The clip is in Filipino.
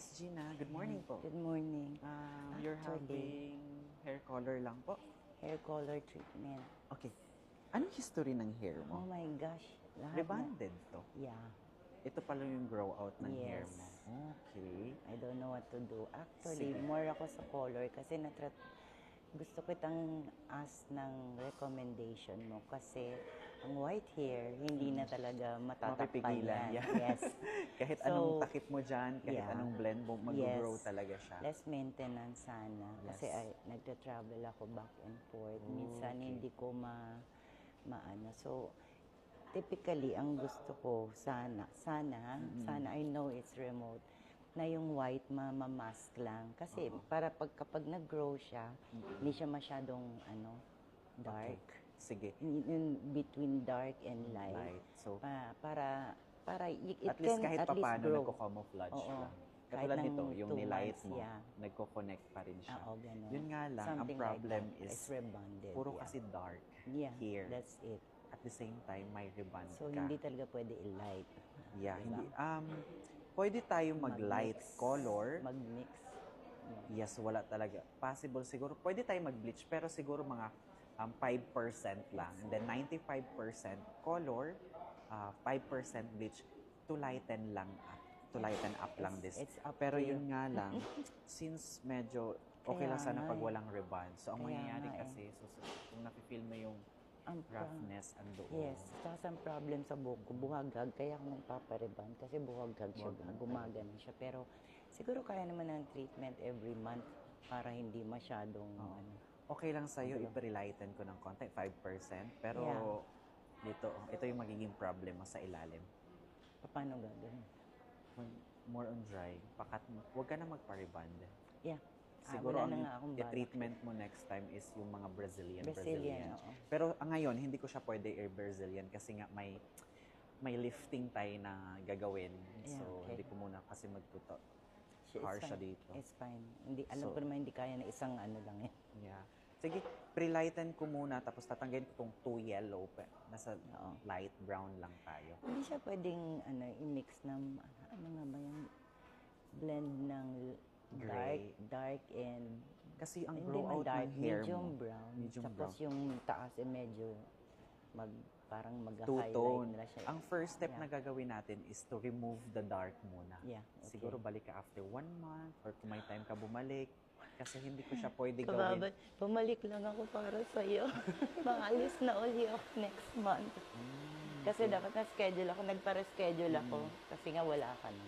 Miss Gina. Good morning po. Good morning. You're Actually, having hair color lang po? hair color treatment. Okay. Anong history ng hair Oh mo? my gosh. Lahat Rebonded to. Yeah. Ito pala yung grow out ng hair Yes. mo. Okay. I don't know what to do. Actually, Sige. more ako sa color kasi gusto ko itang ask ng recommendation mo kasi ang white hair, hindi na talaga matatakpan Mapipigilan. yan. Yeah. Yes. Kahit So, anong takip mo dyan, kahit yeah. anong blend mo, mag-grow Yes. talaga siya. Less maintenance sana. Yes. Kasi nagta-travel ako back and forth. Minsan Okay. hindi ko maano. So, typically, ang gusto ko sana, I know it's remote, na yung white mamask lang. Kasi para kapag nag-grow siya, hindi siya masyadong dark. Okay. Sige. In between dark and light. Light. So, Para it at least can kahit at least papaano grow. nagko-camouflage Oo. lang. Kahit Katulad ng nito, yung 2 nilight months, mo, yeah. nagko-connect pa rin siya. Oo, ganun. Yun nga lang, Something ang problem like that. is, It's rebonded, puro yeah. kasi dark Yeah, here. that's it. At the same time, may rebond So, ka. hindi talaga pwede i-light. Yeah, Diba? hindi. Pwede tayo mag-light Mag-mix. color. Mag-mix. Yes, wala talaga. Possible siguro. Pwede tayo mag-bleach, pero siguro mga 5% lang. And then 95% color, 5% bleach to lighten lang up. To lighten up lang this. It's up Pero to you. yun nga lang, since medyo okay Kaya lang sana nga pag eh. walang rebond. So, ang Kaya mangyayari nga eh. kasi, kung nafe-feel mo yung Ang roughness andoon. Yes, tsaka ang problem sa buhok ko, buhagag, kaya ako nagpapareban kasi buhagag siya, gumagano siya. Pero siguro kaya naman ng treatment every month para hindi masyadong Okay lang sa'yo, ipre-lighten ko ng konti, 5%. Pero ito yung magiging problem mo sa ilalim. paano gagawin? More on dry, huwag ka na magpa-rebond. Yeah. Siguro wala na ang nga akong balak. treatment mo next time is yung mga Brazilian. Oo. Pero ngayon, hindi ko siya pwede Brazilian kasi nga may lifting tayo na gagawin. Yeah, So, okay. hindi ko muna kasi magtuto. It's Harsh siya fine. dito. It's fine. Alam So, ko naman hindi kaya na isang lang yan. Yeah. Sige, pre-lighten ko muna tapos tatanggalin ko tong 2 yellow. Nasa light brown lang tayo. Hindi siya pwedeng i-mix ng ano nga ba yung blend ng Gray. dark and Kasi ang hindi grow man out dark, ng hair medium mo. brown. Medium Tapos brown. yung taas medyo parang mag-highlight Two-tone. na siya. Ang first step Yeah. na gagawin natin is to remove the dark muna. Yeah, okay. Siguro balik ka after 1 month or kung may time ka bumalik. Kasi hindi ko siya pwede gawin. Bumalik lang ako para sa'yo. Maalis na uli ako next month. Kasi dapat na-schedule ako, nagpa-reschedule ako. Kasi nga wala ka na.